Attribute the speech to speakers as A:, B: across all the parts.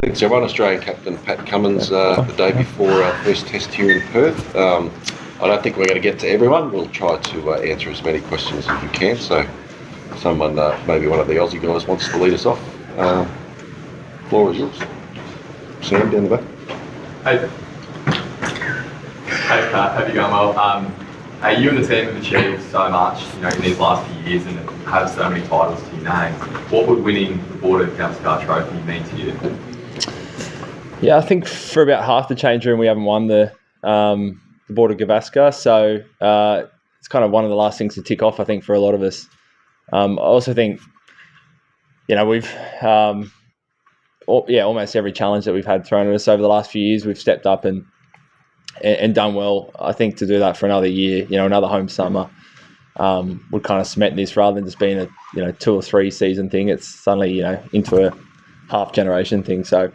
A: Thanks everyone. Australian captain Pat Cummins the day before our first test here in Perth. I don't think we're going to get to everyone. We'll try to answer as many questions as we can. So someone, maybe one of the Aussie guys wants to lead us off. Floor is yours. Sam down the back.
B: Hey Pat, hope you're going well. You and the team have achieved so much, in these last few years and have so many titles to your name. What would winning the Board of Gavaskar Trophy mean to you?
C: Yeah, I think for about half the change room we haven't won the Board of Gavaskar, so it's kind of one of the last things to tick off, I think, for a lot of us. I also think, we've almost every challenge that we've had thrown at us over the last few years, we've stepped up and done well. I think to do that for another year, another home summer, would kind of cement this rather than just being a 2 or 3 season thing. It's suddenly into a half generation thing. So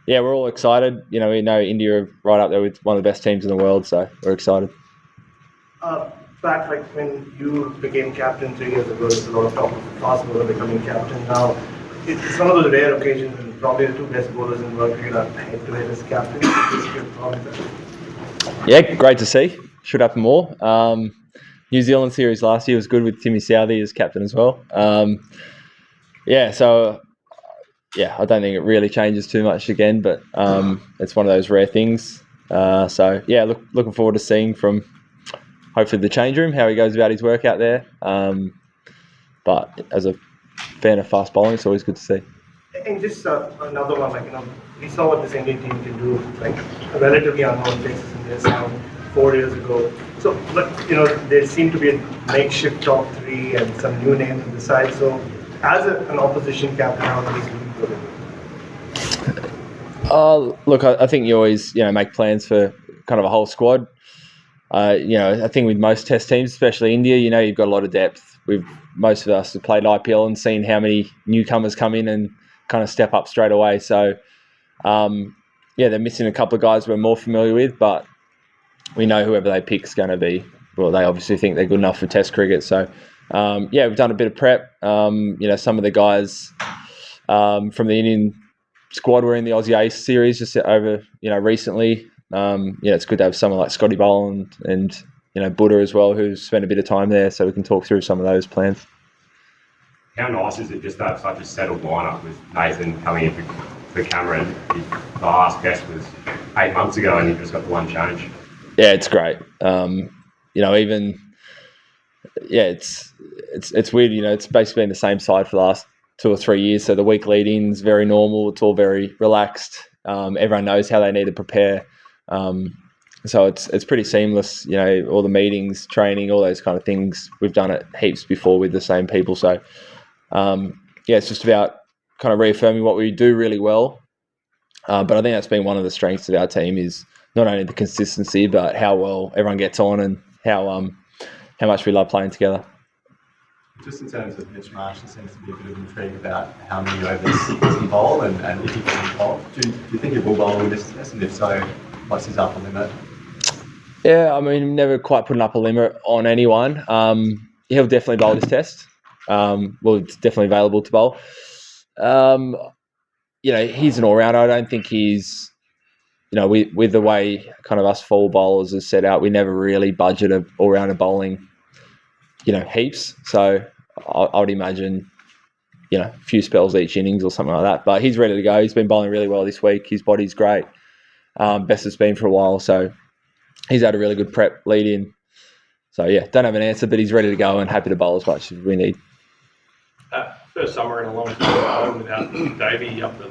C: yeah, we're all excited. We know India are right up there with one of the best teams in the world, so we're excited.
D: Back when you became captain 3 years ago, there's a lot of talk of fast bowler becoming captain. Now it's one of those rare occasions when probably the 2 best bowlers in the world are head-to-head as captains.
C: Yeah, great to see. Should happen more. New Zealand series last year was good with Timmy Southey as captain as well. I don't think it really changes too much again, but it's one of those rare things. Looking forward to seeing from hopefully the change room how he goes about his work out there. But as a fan of fast bowling, it's always good to see.
D: And just another one, we saw what this Indian team can do, relatively unknown faces in their sound 4 years ago. So, there seemed to be a makeshift top 3 and some new names on the side. So, as an opposition captain, how do you
C: look, I think you always, make plans for kind of a whole squad. I think with most test teams, especially India, you've got a lot of depth. Most of us have played IPL and seen how many newcomers come in and kind of step up straight away. So, they're missing a couple of guys we're more familiar with, but we know whoever they pick is going to be, well, they obviously think they're good enough for test cricket. So, we've done a bit of prep. Some of the guys from the Indian squad were in the Aussie Ace series just over, recently. It's good to have someone like Scotty Boland and Buddha as well, who's spent a bit of time there, so we can talk through some of those plans.
E: How nice is it just to have such a settled lineup with Nathan coming in for Cameron? The last best was 8 months ago, and you've just got the one change.
C: Yeah, it's great. It's weird. It's basically been the same side for the last 2 or 3 years. So the week lead-in is very normal. It's all very relaxed. Everyone knows how they need to prepare. So it's pretty seamless. All the meetings, training, all those kind of things. We've done it heaps before with the same people. So it's just about kind of reaffirming what we do really well. But I think that's been one of the strengths of our team is not only the consistency, but how well everyone gets on and how much we love playing together.
B: Just in terms of Mitch Marsh, there seems to be a bit of intrigue about how many overs does he bowl and if he can bowl. Do you think he will bowl in this test? And if so, what's his upper limit?
C: Yeah, never quite put an upper limit on anyone. He'll definitely bowl this test. It's definitely available to bowl. He's an all-rounder. I don't think he's, with the way kind of us full bowlers are set out, we never really budget a all-rounder bowling, heaps. So I would imagine, a few spells each innings or something like that. But he's ready to go. He's been bowling really well this week. His body's great. Best it's been for a while. So he's had a really good prep lead in. So, don't have an answer, but he's ready to go and happy to bowl as much as we need.
F: First summer in a long time without Davey up the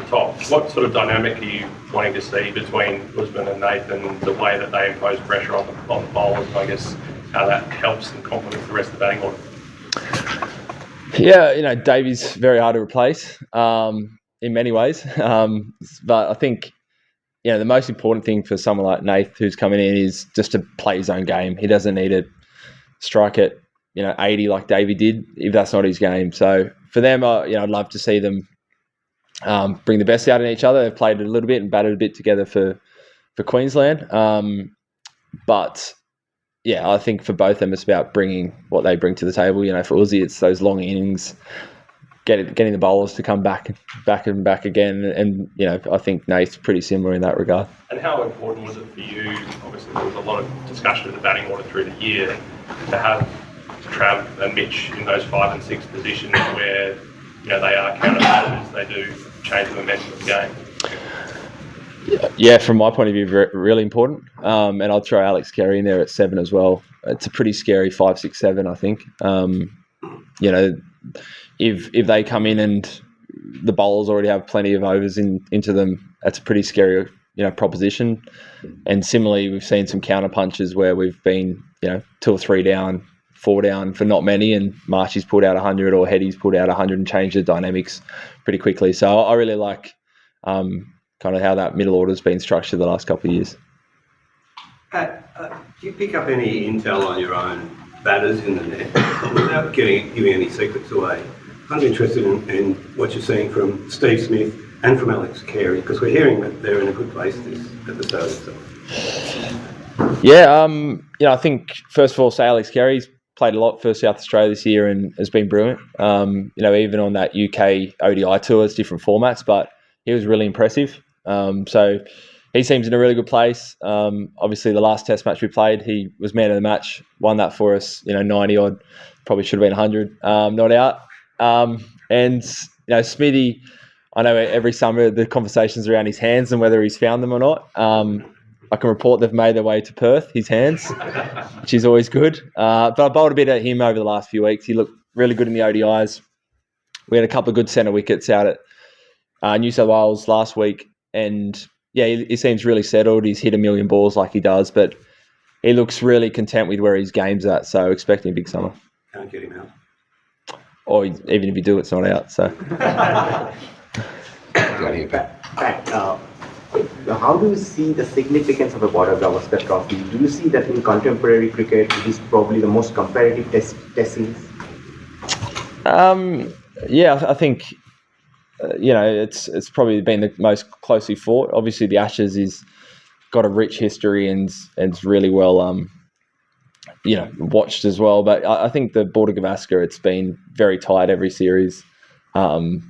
F: top. What sort of dynamic are you wanting to see between Usman and Nathan, the way that they impose pressure on the bowlers, and I guess how that helps and complements the rest of the batting order?
C: Yeah, Davey's very hard to replace in many ways. But I think, the most important thing for someone like Nath who's coming in is just to play his own game. He doesn't need to strike it 80 like Davey did, if that's not his game. So for them, I'd love to see them bring the best out in each other. They've played a little bit and batted a bit together for Queensland. But I think for both of them, it's about bringing what they bring to the table. For Uzi, it's those long innings, getting the bowlers to come back again. And I think Nate's pretty similar in that regard.
F: And how important was it for you? Obviously, there was a lot of discussion of the batting order through the year to have Trav and Mitch in those 5 and 6 positions where they are counterbatters, they do change the momentum of the game.
C: Yeah, from my point of view, really important. And I'll throw Alex Carey in there at 7 as well. It's a pretty scary 5, 6, 7, I think. If they come in and the bowlers already have plenty of overs into them, that's a pretty scary proposition. And similarly, we've seen some counter punches where we've been 2 or 3 down, 4 down for not many, and Marshy's pulled out 100 or Heady's pulled out 100 and changed the dynamics pretty quickly. So I really like kind of how that middle order's been structured the last couple of years.
G: Pat, do you pick up any intel on your own batters in the net without giving any secrets away? I'm interested in what you're seeing from Steve Smith and from Alex Carey, because we're hearing that they're in a good place at the start of the season.
C: Yeah, I think first of all, say Alex Carey's played a lot for South Australia this year and has been brilliant. Even on that UK ODI tour, it's different formats, but he was really impressive. So he seems in a really good place. Obviously, the last Test match we played, he was man of the match, won that for us. 90 odd, probably should have been 100, not out. And Smithy, I know every summer the conversations around his hands and whether he's found them or not. I can report they've made their way to Perth, his hands, which is always good. But I bowled a bit at him over the last few weeks. He looked really good in the ODIs. We had a couple of good centre wickets out at New South Wales last week. And yeah, he seems really settled. He's hit 1 million balls like he does, but he looks really content with where his game's at. So expecting a big summer.
G: Can't get him out.
C: Or even if you do, it's not out. So.
H: Pat, how do you see the significance of a border Gavaskar trophy? Do you see that in contemporary cricket, it is probably the most competitive test series?
C: Yeah, I think. It's probably been the most closely fought. Obviously, the Ashes is got a rich history and it's really well, watched as well. But I think the Border Gavaskar, it's been very tight every series. That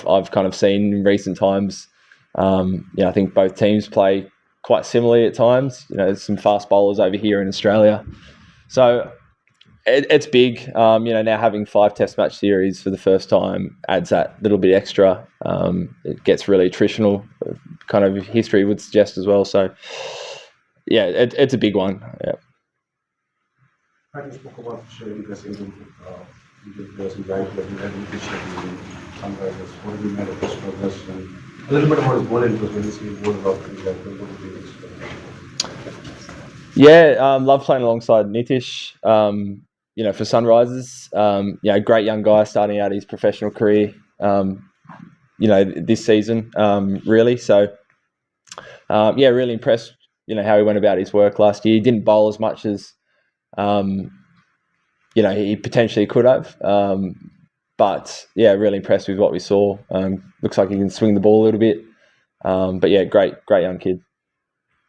C: I've kind of seen in recent times. I think both teams play quite similarly at times. There's some fast bowlers over here in Australia, so. It's big, now having 5 Test match series for the first time adds that little bit extra. It gets really attritional, kind of history would suggest as well. So, yeah, it's a big one. Yeah.
I: I spoke about sharing the season with players and guys that you had in pitch and some guys. What have you made of this progress? And a little bit about his bowling, because when you see bowling out, what would be this?
C: Yeah, love playing alongside Nitish. For Sunrisers, great young guy starting out his professional career, this season, really. So, really impressed, how he went about his work last year. He didn't bowl as much as, he potentially could have. But, really impressed with what we saw. Looks like he can swing the ball a little bit. But, yeah, great young kid.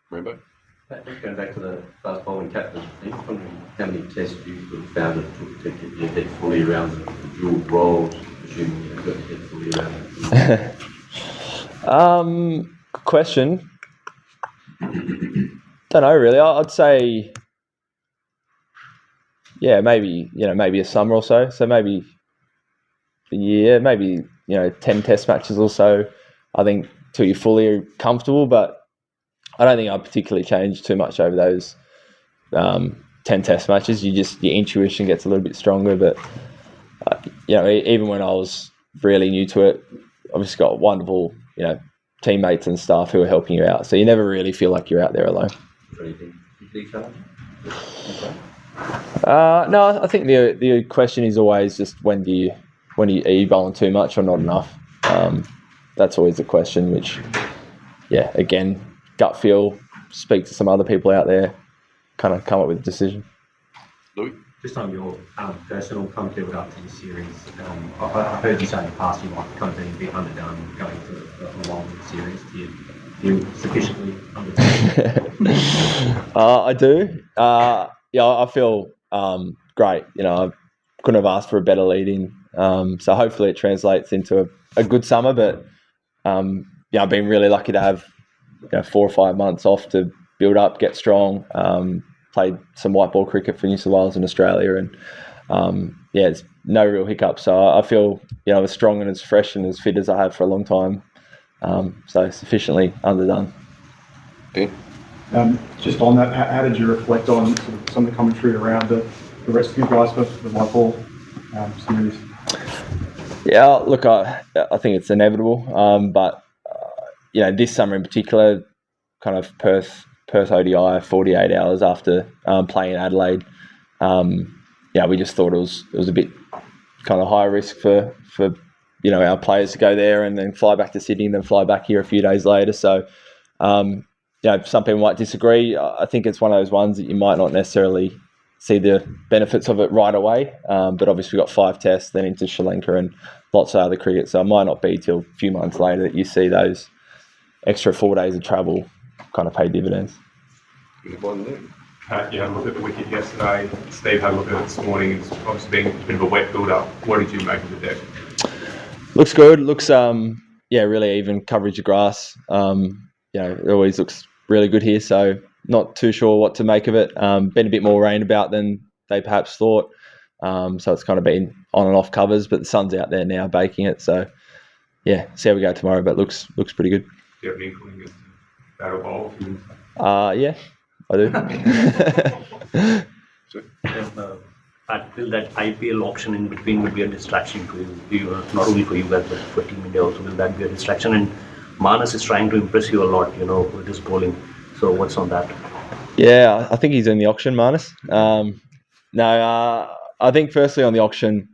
A: Rainbow?
J: Just going back to the fast bowling captain, I'm just wondering how many tests you found it took to get your head fully around the dual roles, assuming you got your head fully around it?
C: Good question. Don't know really. I'd say, maybe a summer or so. So maybe a year, maybe 10 Test matches or so. I think till you're fully comfortable, but. I don't think I'd particularly change too much over those 10 Test matches. Your intuition gets a little bit stronger, but even when I was really new to it, obviously got wonderful teammates and staff who are helping you out. So you never really feel like you're out there alone. No, I think the question is always just are you bowling too much or not enough? That's always the question. Which, again. Gut feel, speak to some other people out there, kind of come up with a decision.
A: Louis?
B: Just on your personal come build up to the series, I've heard you say in the past you might kind of be a bit underdone going for a long series. Do you feel sufficiently underdone?
C: I do. I feel great. I couldn't have asked for a better lead-in. So hopefully it translates into a good summer. But I've been really lucky to have 4 or 5 months off to build up, get strong. Played some white ball cricket for New South Wales and Australia, and it's no real hiccups. So I feel as strong and as fresh and as fit as I have for a long time. So sufficiently underdone.
A: Yeah.
I: Just on that, how did you reflect on sort of some of the commentary around the rest of you guys for the white ball series?
C: Yeah, look, I think it's inevitable, but this summer in particular, kind of Perth ODI, 48 hours after playing in Adelaide, we just thought it was a bit kind of high risk for our players to go there and then fly back to Sydney and then fly back here a few days later. So, some people might disagree. I think it's one of those ones that you might not necessarily see the benefits of it right away. But obviously we've got 5 tests, then into Sri Lanka and lots of other cricket. So it might not be till a few months later that you see those extra 4 days of travel kind of pay dividends.
E: Pat, you had a look at the wicket yesterday. Steve had a look at it this morning. It's obviously been a bit of a wet build-up. What did you make of the deck?
C: Looks good. Looks really even coverage of grass. It always looks really good here. So not too sure what to make of it. Been a bit more rain about than they perhaps thought. So it's kind of been on and off covers, but the sun's out there now baking it. So see how we go tomorrow. But looks pretty good.
E: Do you have an inkling as to that'll evolve?
C: Yeah, I do.
K: Will that IPL auction in between will be a distraction for you, not only for you guys but for Team India also? Will that be a distraction? And Manas is trying to impress you a lot, with his bowling. So what's on that?
C: Yeah, I think he's in the auction, Marnus. I think firstly on the auction,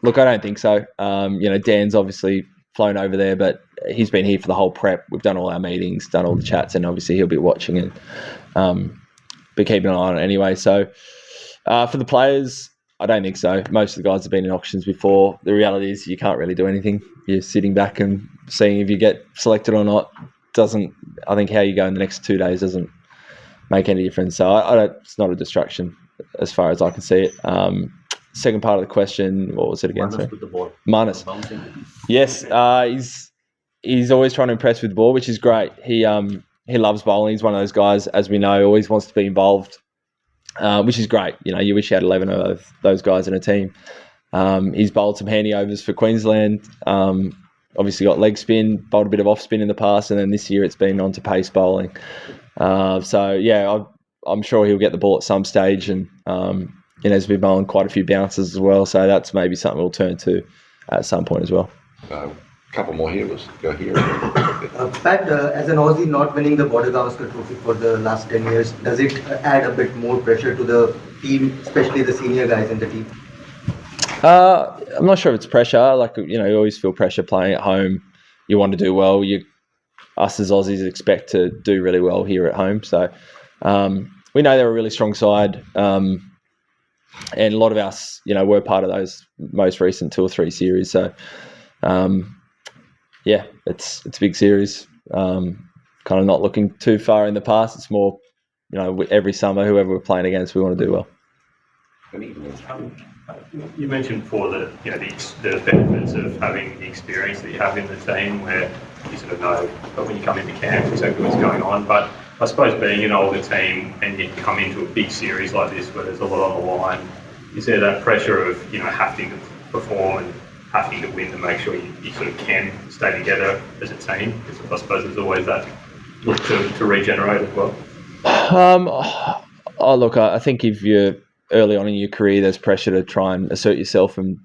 C: look, I don't think so. Dan's obviously flown over there, but he's been here for the whole prep. We've done all our meetings, done all the chats, and obviously he'll be watching and be keeping an eye on it anyway. So for the players, I don't think so. Most of the guys have been in auctions before. The reality is you can't really do anything. You're sitting back and seeing if you get selected or not. I think how you go in the next 2 days doesn't make any difference. So it's not a distraction as far as I can see it. Second part of the question, what was it again?
K: Manas with the ball.
C: Manas. Yes, he's always trying to impress with the ball, which is great. He loves bowling. He's one of those guys, as we know, always wants to be involved, which is great. You wish you had 11 of those guys in a team. He's bowled some handy overs for Queensland. Obviously got leg spin, bowled a bit of off spin in the past, and then this year it's been on to pace bowling. I'm sure he'll get the ball at some stage, and he's been bowling quite a few bounces as well. So that's maybe something we'll turn to at some point as well.
A: A couple more here. Let's go here.
L: Pat, as an Aussie not winning the Gavaskar trophy for the last 10 years, does it add a bit more pressure to the team, especially the senior guys in the team?
C: I'm not sure if it's pressure. You always feel pressure playing at home. You want to do well. Us as Aussies expect to do really well here at home. So we know they're a really strong side. And a lot of us, were part of those most recent 2 or 3 series. So, it's a big series. Kind of not looking too far in the past. It's more, every summer, whoever we're playing against, we want to do well.
F: You mentioned before that the benefits of having the experience that you have in the team, where you sort of know, but when you come into camp, exactly what's going on. But I suppose being an older team and you come into a big series like this where there's a lot on the line, is there that pressure of having to perform and having to win to make sure you sort of can stay together as a team? Because I suppose there's always that look to regenerate as well.
C: I think if you're early on in your career, there's pressure to try and assert yourself and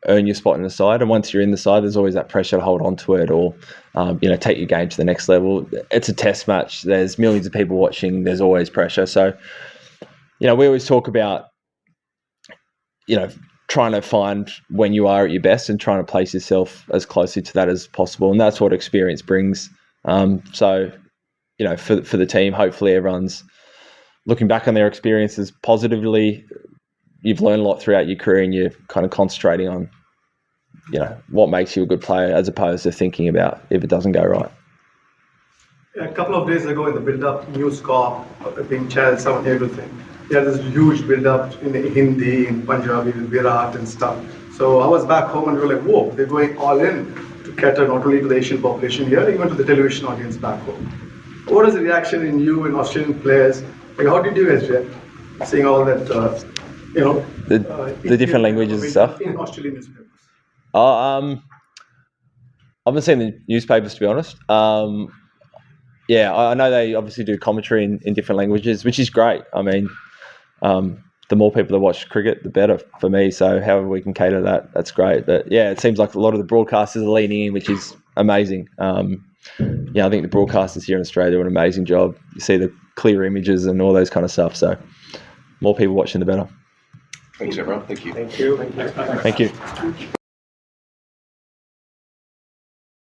C: earn your spot in the side. And once you're in the side, there's always that pressure to hold on to it or take your game to the next level. It's a test match. There's millions of people watching. There's always pressure. So we always talk about trying to find when you are at your best and trying to place yourself as closely to that as possible. And that's what experience brings. For the team, hopefully everyone's looking back on their experiences positively. You've learned a lot throughout your career and you're kind of concentrating on, what makes you a good player as opposed to thinking about if it doesn't go right.
D: A couple of days ago in the build-up, new score being challenged 7 everything.
I: yeah, there's huge build-up in Hindi, in Punjabi, in Virat and stuff. So I was back home and we were like, whoa, they're going all in to cater not only to the Asian population here, even to the television audience back home. What was the reaction in you and Australian players? Like, how did you guys react? Seeing all that,
C: the different languages and stuff.
I: In Australian newspapers.
C: I haven't seen the newspapers, to be honest. Yeah, I know they obviously do commentary in different languages, which is great. I mean, the more people that watch cricket, the better for me. So however we can cater that, that's great. But yeah, it seems like a lot of the broadcasters are leaning in, which is amazing. Yeah, I think the broadcasters here in Australia do an amazing job. You see the clear images and all those kind of stuff. So more people watching, the better.
A: Thanks, everyone. Thank you.
L: Thank you.
C: Thank you.